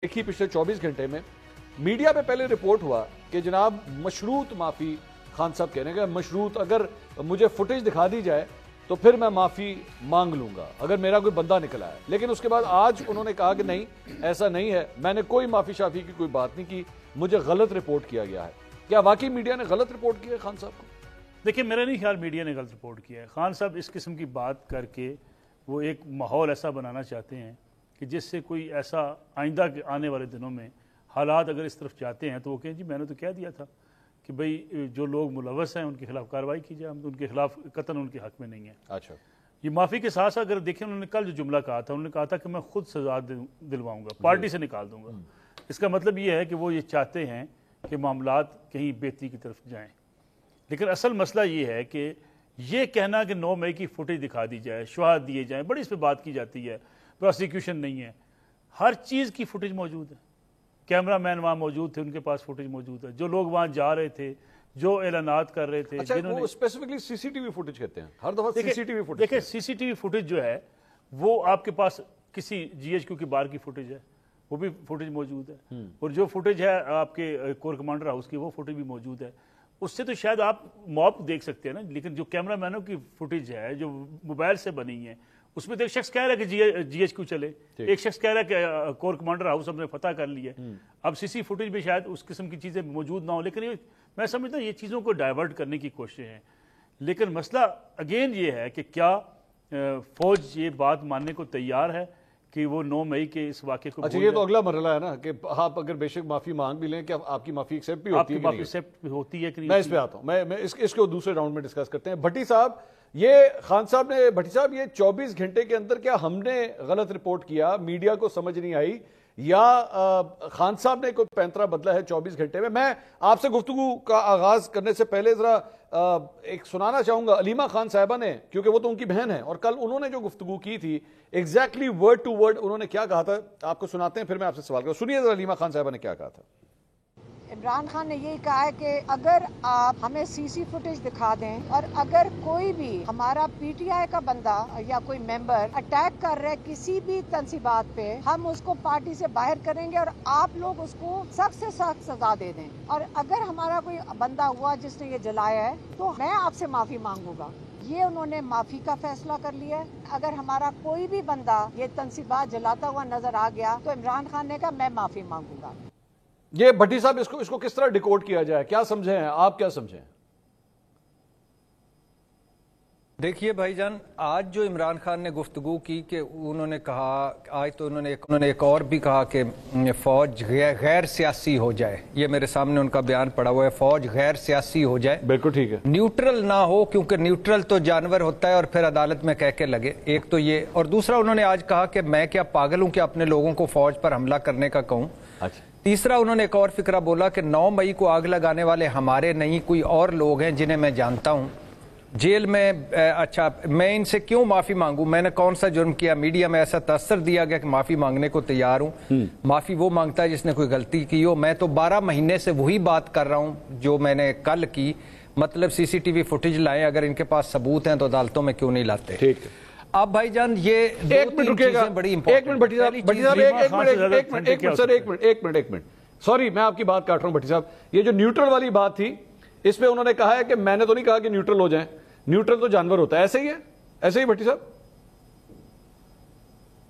देखी पिछले 24 घंटे में मीडिया पे पहले रिपोर्ट हुआ कि जनाब मशरूत माफ़ी, खान साहब कहने का मशरूत, अगर मुझे फुटेज दिखा दी जाए तो फिर मैं माफ़ी मांग लूंगा अगर मेरा कोई बंदा निकला है। लेकिन उसके बाद आज उन्होंने कहा कि नहीं, ऐसा नहीं है, मैंने कोई माफ़ी शाफी की कोई बात नहीं की, मुझे गलत रिपोर्ट किया गया है। क्या वाकई मीडिया ने गलत रिपोर्ट किया है खान साहब को? देखिए, मेरा नहीं ख्याल मीडिया ने गलत रिपोर्ट किया है। खान साहब इस किस्म की बात करके वो एक माहौल ऐसा बनाना चाहते हैं कि जिससे कोई ऐसा आइंदा के आने वाले दिनों में हालात अगर इस तरफ जाते हैं तो वो कहें जी मैंने तो कह दिया था कि भाई जो लोग मुलव्वस हैं उनके खिलाफ कार्रवाई की जाए, उनके खिलाफ कतन उनके हक में नहीं है। अच्छा, ये माफ़ी के साथ साथ अगर देखें, उन्होंने कल जो जुमला कहा था, उन्होंने कहा था कि मैं खुद सजा दिलवाऊंगा, पार्टी से निकाल दूंगा। इसका मतलब ये है कि वो ये चाहते हैं कि मामलात कहीं बेहतरी की तरफ जाएं। लेकिन असल मसला ये है कि ये कहना कि 9 मई की फुटेज दिखा दी जाए, शवाहद दिए जाएं, बड़ी इस पर बात की जाती है, प्रोसिक्यूशन नहीं है। हर चीज़ की फुटेज मौजूद है, कैमरा मैन वहाँ मौजूद थे, उनके पास फुटेज मौजूद है, जो लोग वहाँ जा रहे थे, जो ऐलानात कर रहे थे। अच्छा, वो स्पेसिफिकली सीसीटीवी फुटेज कहते हैं, हर दफा सीसीटीवी फुटेज। देखिए, सीसीटीवी फुटेज जो है वो आपके पास किसी जीएचक्यू की बार की फुटेज है, वो भी फुटेज मौजूद है, और जो फुटेज है आपके कोर कमांडर हाउस की, वो फुटेज भी मौजूद है। उससे तो शायद आप मॉब देख सकते हैं ना, लेकिन जो कैमरा मैनों की फुटेज है जो मोबाइल से बनी है, उसमें तो एक शख्स कह रहा है कि जीएचक्यू चले, एक शख्स कह रहा है कि कोर कमांडर हाउस हमने फतह कर लिया। अब सीसी फुटेज में शायद उस किस्म की चीज़ें मौजूद ना हो, लेकिन ये मैं समझता हूँ ये चीज़ों को डाइवर्ट करने की कोशिश है। लेकिन मसला अगेन ये है कि क्या फौज ये बात मानने को तैयार है कि वो 9 मई के इस वाक़े को? अच्छा, ये तो अगला मरहला है ना कि आप अगर बेशक माफ़ी मांग भी लें, क्या आपकी माफ़ी एक्सेप्ट भी होती है? माफ़ी एक्सेप्ट होती है कि नहीं? मैं इस पे आता हूँ, मैं इसको दूसरे राउंड में डिस्कस करते हैं। भट्टी साहब, ये खान साहब ने, भट्टी साहब, ये 24 घंटे के अंदर क्या हमने गलत रिपोर्ट किया, मीडिया को समझ नहीं आई, या खान साहब ने कोई पैंतरा बदला है 24 घंटे में? मैं आपसे गुफ्तगू का आगाज करने से पहले जरा एक सुनाना चाहूंगा अलीमा खान साहिबा ने, क्योंकि वो तो उनकी बहन है, और कल उन्होंने जो गुफ्तगू की थी एग्जैक्टली वर्ड टू वर्ड उन्होंने क्या कहा था, आपको सुनाते हैं, फिर मैं आपसे सवाल करूँ। सुनिए जरा अलीमा खान साहिबा ने क्या कहा था। इमरान खान ने यही कहा है कि अगर आप हमें सीसी फुटेज दिखा दें और अगर कोई भी हमारा पीटीआई का बंदा या कोई मेंबर अटैक कर रहा है किसी भी तंसीबात पे, हम उसको पार्टी से बाहर करेंगे और आप लोग उसको सख्त से सख्त सजा दे दें। और अगर हमारा कोई बंदा हुआ जिसने ये जलाया है तो मैं आपसे माफी मांगूंगा। ये उन्होंने माफी का फैसला कर लिया है। अगर हमारा कोई भी बंदा ये तंसीबात जलाता हुआ नजर आ गया तो इमरान खान ने कहा मैं माफी मांगूंगा। ये भट्टी साहब, इसको किस तरह डिकोड किया जाए, क्या समझे हैं आप, क्या समझे हैं? देखिए भाईजान, आज जो इमरान खान ने गुफ्तगू की कि उन्होंने कहा, आज तो उन्होंने एक और भी कहा कि फौज गैर सियासी हो जाए। ये मेरे सामने उनका बयान पड़ा हुआ है, फौज गैर सियासी हो जाए। बिल्कुल ठीक है, न्यूट्रल ना हो, क्योंकि न्यूट्रल तो जानवर होता है और फिर अदालत में कह के लगे। एक तो ये, और दूसरा उन्होंने आज कहा कि मैं क्या पागल हूं कि अपने लोगों को फौज पर हमला करने का कहूं। अच्छा, तीसरा उन्होंने एक और फिक्रा बोला कि 9 मई को आग लगाने वाले हमारे नहीं, कोई और लोग हैं जिन्हें मैं जानता हूं जेल में। अच्छा, मैं इनसे क्यों माफी मांगू, मैंने कौन सा जुर्म किया? मीडिया में ऐसा तस्सर दिया गया कि माफी मांगने को तैयार हूं। माफी वो मांगता है जिसने कोई गलती की हो। मैं तो 12 महीने से वही बात कर रहा हूं जो मैंने कल की, मतलब सीसीटीवी फुटेज लाएं, अगर इनके पास सबूत हैं तो अदालतों में क्यों नहीं लाते? ठीक है। अब भाईजान ये एक मिनट रुकेगा, बड़ी एक मिनट भट्टी साहब, एक मिनट, सॉरी मैं आपकी बात काट रहा हूं भट्टी साहब। ये जो न्यूट्रल वाली बात थी, इस पे उन्होंने कहा है कि मैंने तो नहीं कहा कि न्यूट्रल हो जाए, न्यूट्रल तो जानवर होता है, ऐसे ही है, ऐसे ही भट्टी साहब?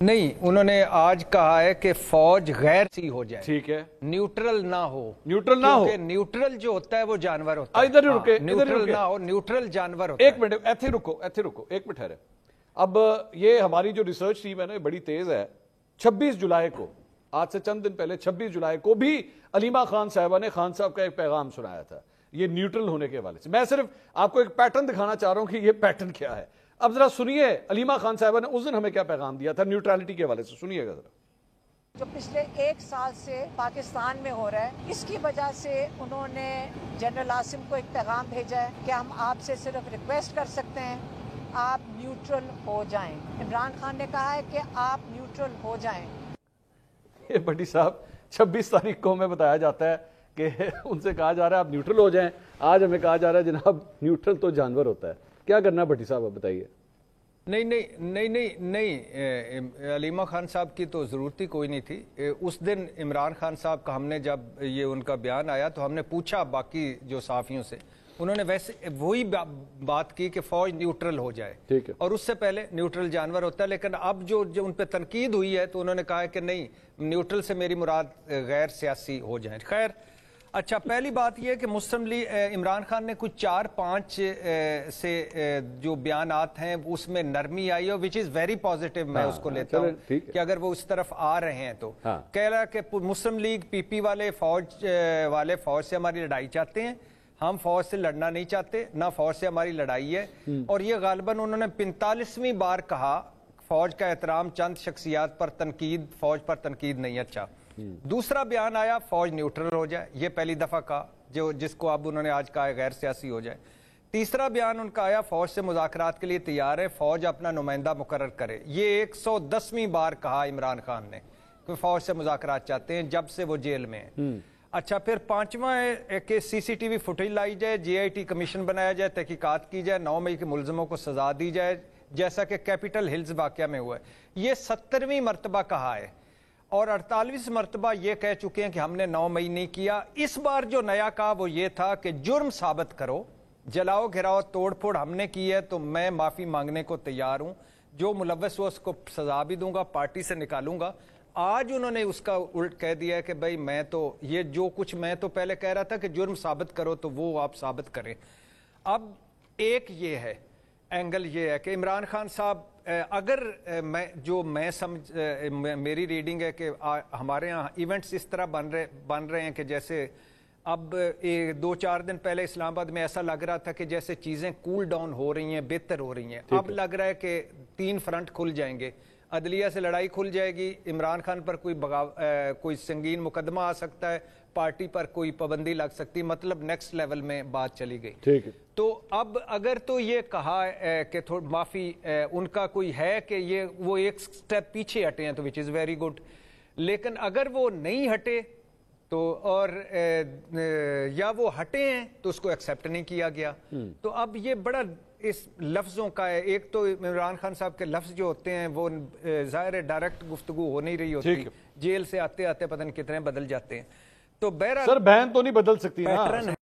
नहीं, उन्होंने आज कहा है कि फौज गैर सी हो जाए, ठीक है, न्यूट्रल ना हो। न्यूट्रल ना हो, न्यूट्रल जो होता है वो जानवर होता है। इधर रुके, न्यूट्रल ना हो, न्यूट्रल जानवर होता है। एक मिनट, ऐसे रुको, एक मिनट ठहरे। अब ये हमारी जो रिसर्च टीम है ना, बड़ी तेज है। 26 जुलाई को, आज से चंद दिन पहले 26 जुलाई को भी अलीमा खान साहिबा ने खान साहब का एक पैगाम सुनाया था, ये न्यूट्रल होने के हवाले से। मैं सिर्फ आपको एक पैटर्न दिखाना चाह रहा हूं कि ये पैटर्न क्या है। अब जरा सुनिए अलीमा खान साहिबा ने उस दिन हमें क्या पैगाम दिया था न्यूट्रलिटी के हवाले से, सुनिएगा जरा। जो पिछले 1 साल से पाकिस्तान में हो रहा है, इसकी वजह से उन्होंने जनरल आसिम को एक पैगाम भेजा है कि हम आपसे सिर्फ रिक्वेस्ट कर सकते हैं, आप न्यूट्रल हो जाएं। इमरान खान ने कहा है कि आप न्यूट्रल हो जाएं। ये भट्टी साहब, 26 तारीख को हमें बताया जाता है कि उनसे कहा जा रहा है आप न्यूट्रल हो जाएं। आज हमें कहा जा रहा है जनाब न्यूट्रल तो जानवर होता है। क्या करना भट्टी साहब, आप बताइए। नहीं, अलीमा खान साहब की तो ज़रूरत ही कोई नहीं थी। उस दिन इमरान खान साहब का हमने जब ये उनका बयान आया तो हमने पूछा बाकी जो सहाफ़ियों से, उन्होंने वैसे वही बात की कि फ़ौज न्यूट्रल हो जाए, ठीक है, और उससे पहले न्यूट्रल जानवर होता है। लेकिन अब जो उन पर तनकीद हुई है तो उन्होंने कहा है कि नहीं, न्यूट्रल से मेरी मुराद गैर सियासी हो जाए। खैर, अच्छा, पहली बात यह कि मुस्लिम लीग, इमरान खान ने कुछ 4-5 से जो बयानात हैं उसमें नरमी आई है, विच इज़ वेरी पॉजिटिव। मैं उसको लेता हूँ कि अगर वो उस तरफ आ रहे हैं तो कह रहा है कि मुस्लिम लीग पीपी वाले फौज से हमारी लड़ाई चाहते हैं, हम फौज से लड़ना नहीं चाहते, ना फौज से हमारी लड़ाई है। और ये गालिबन उन्होंने 45वीं बार कहा, फौज का एहतराम, चंद शख्सियात पर तनकीद, फौज पर तनकीद नहीं। अच्छा, दूसरा बयान आया फौज न्यूट्रल हो जाए, ये पहली दफा कहा, जिसको अब उन्होंने आज कहा है गैर सियासी हो जाए। तीसरा बयान उनका आया फौज से मुज़ाकरात के लिए तैयार है, फौज अपना नुमाइंदा मुकर्रर करे। ये 110वीं बार कहा इमरान खान ने कि फौज से मुज़ाकरात चाहते हैं जब से वो जेल में है। अच्छा, फिर पांचवा है कि CCTV फुटेज लाई जाए, JIT कमीशन बनाया जाए, तहकीकात की जाए, 9 मई के मुलजमों को सजा दी जाए, जैसा कि कैपिटल हिल्स वाक़या में हुआ है। ये 70वीं मरतबा कहा है और 48 मरतबा ये कह चुके हैं कि हमने 9 मई नहीं किया। इस बार जो नया कहा वो ये था कि जुर्म साबित करो, जलाओ घिराओ तोड़ फोड़ हमने की है तो मैं माफ़ी मांगने को तैयार हूँ, जो मुलव्वस हो उसको सजा भी दूंगा, पार्टी से निकालूंगा। आज उन्होंने उसका उल्ट कह दिया है कि भाई मैं तो ये जो कुछ मैं तो पहले कह रहा था कि जुर्म साबित करो तो वो आप साबित करें। अब एक ये है एंगल, ये है कि इमरान खान साहब, अगर मैं मेरी रीडिंग है कि हमारे यहाँ इवेंट्स इस तरह बन रहे हैं कि जैसे अब 2-4 दिन पहले इस्लामाबाद में ऐसा लग रहा था कि जैसे चीज़ें कूल डाउन हो रही हैं, बेहतर हो रही हैं। अब लग रहा है कि 3 फ्रंट खुल जाएंगे, अदलिया से लड़ाई खुल जाएगी, इमरान खान पर कोई संगीन मुकदमा आ सकता है, पार्टी पर कोई पाबंदी लग सकती है, मतलब नेक्स्ट लेवल में बात चली गई। ठीक है, तो अब अगर तो ये कहा कि थोड़ी माफ़ी उनका कोई है कि वो एक स्टेप पीछे हटे हैं तो विच इज़ वेरी गुड, लेकिन अगर वो नहीं हटे तो और या वो हटे हैं तो उसको एक्सेप्ट नहीं किया गया। तो अब ये बड़ा इस लफ्ज़ों का है। एक तो इमरान खान साहब के लफ्ज़ जो होते हैं वो ज़ाहिर डायरेक्ट गुफ्तगू हो नहीं रही होती, जेल से आते आते पता नहीं कितने बदल जाते हैं। तो बहरहाल सर बहन तो नहीं बदल सकती ना।